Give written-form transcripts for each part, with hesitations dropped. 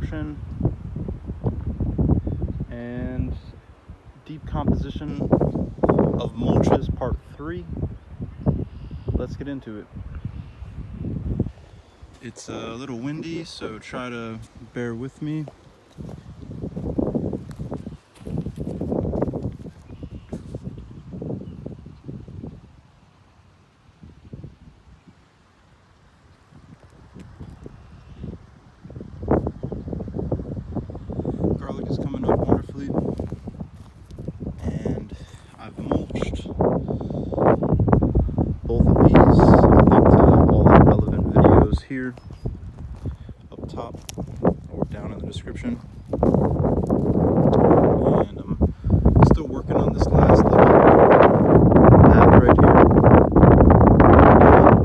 absorption and deep composition of mulches part 3. Let's get into it. It's a little windy, so try to bear with me. Garlic is coming up wonderfully, and I've mulched both of these. I'll link to all the relevant videos here up top or down in the description. And I'm still working on this last little path right here.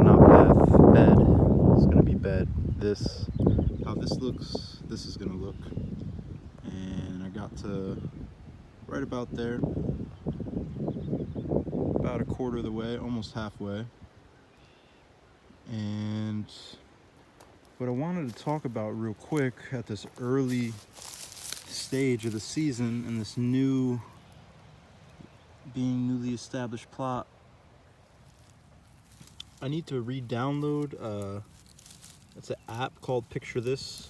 Not path, bed. It's gonna be bed. This, how this looks, this is gonna look. And I got to right about there, about a quarter of the way, almost halfway. And what I wanted to talk about real quick at this early stage of the season and this newly established plot, I need to re-download it's an app called Picture This,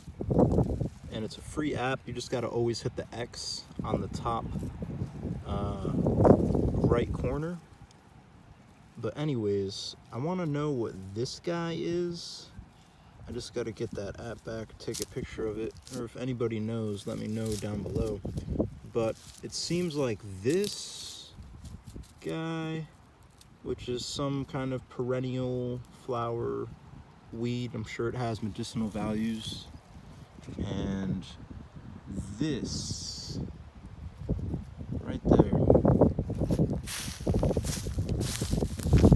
and it's a free app. You just got to always hit the X on the top right corner. But anyways, I want to know what this guy is. I just got to get that app back, take a picture of it, or if anybody knows, let me know down below. But it seems like this guy, which is some kind of perennial flower weed, I'm sure it has medicinal values, and this right there,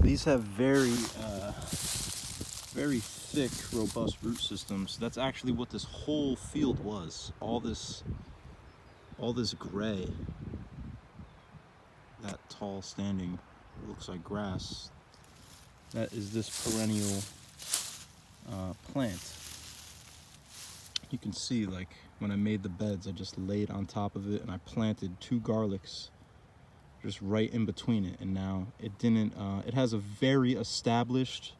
these have very thick, robust root systems. That's actually what this whole field was. All this gray, that tall standing, looks like grass, that is this perennial plant. You can see, like, when I made the beds, I just laid on top of it and I planted 2 garlics just right in between it, and now it didn't it has a very established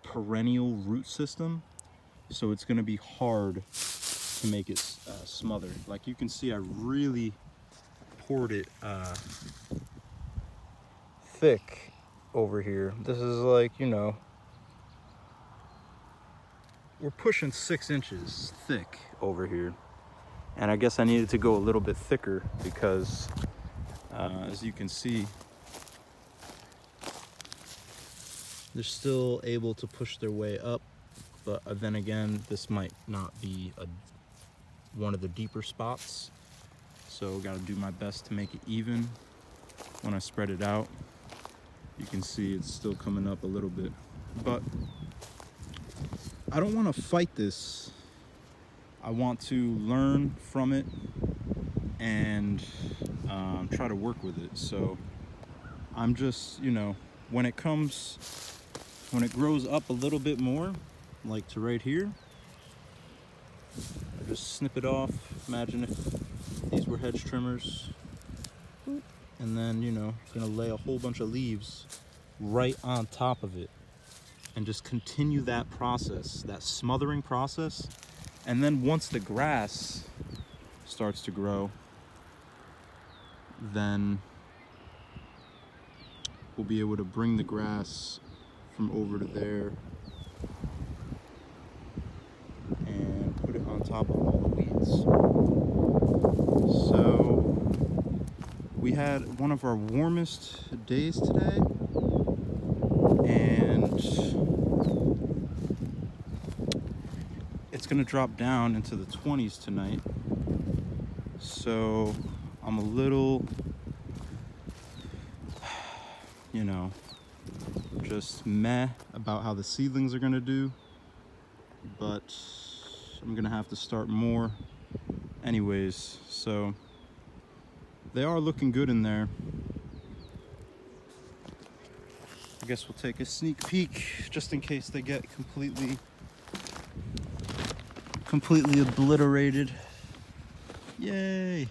perennial root system, so it's going to be hard to make it smother. Like you can see, I really poured it thick over here. This is like, you know, we're pushing 6 inches thick over here, and I guess I needed to go a little bit thicker because as you can see, they're still able to push their way up, but then again, this might not be one of the deeper spots, so got to do my best to make it even. When I spread it out, you can see it's still coming up a little bit, but I don't want to fight this. I want to learn from it and try to work with it. So I'm just, you know, when it grows up a little bit more, like to right here, I just snip it off. Imagine if these were hedge trimmers, and then, you know, gonna lay a whole bunch of leaves right on top of it and just continue that process, that smothering process. And then once the grass starts to grow, then we'll be able to bring the grass from over to there and put it on top of all the weeds. So we had one of our warmest days today, and it's gonna drop down into the 20s tonight. So I'm a little, you know, just meh about how the seedlings are gonna do, but I'm gonna have to start more anyways. So they are looking good in there. I guess we'll take a sneak peek just in case they get completely completely obliterated. Yay!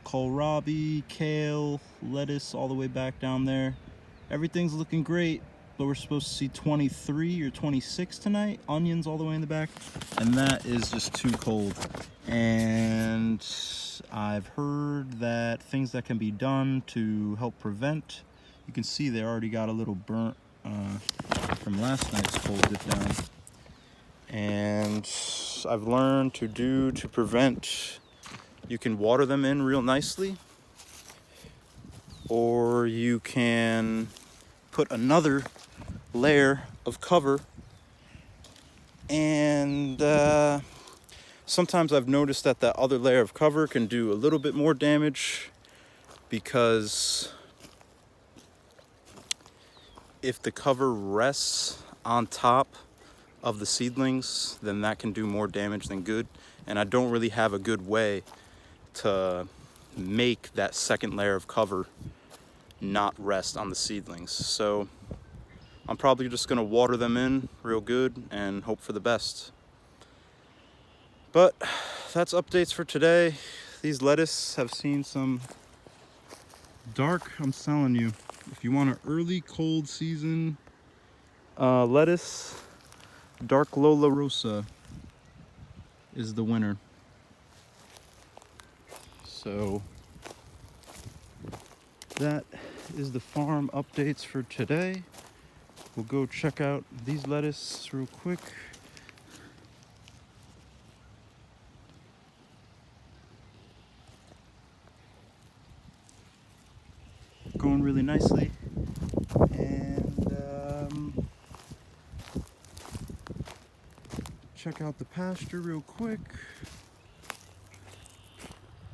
Kohlrabi, kale, lettuce all the way back down there. Everything's looking great, but we're supposed to see 23 or 26 tonight. Onions all the way in the back, and that is just too cold. And I've heard that things that can be done to help prevent, you can see they already got a little burnt from last night's cold dip down. And I've learned to prevent, you can water them in real nicely, or you can put another layer of cover. And sometimes I've noticed that that other layer of cover can do a little bit more damage, because if the cover rests on top of the seedlings, then that can do more damage than good. And I don't really have a good way to make that second layer of cover not rest on the seedlings. So I'm probably just gonna water them in real good and hope for the best. But that's updates for today. These lettuce have seen some dark, I'm telling you, if you want an early cold season lettuce, dark Lola Rosa is the winner. So that is the farm updates for today. We'll go check out these lettuce real quick. Going really nicely. And check out the pasture real quick.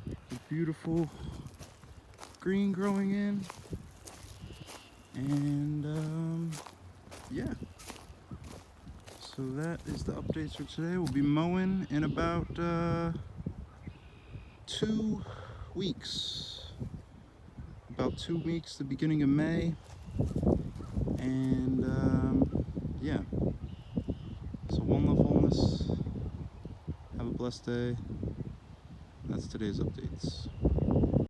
The beautiful green growing in. And yeah. So that is the updates for today. We'll be mowing in about 2 weeks. About 2 weeks, the beginning of May. And yeah. So one love wholeness. Have a blessed day. That's today's updates.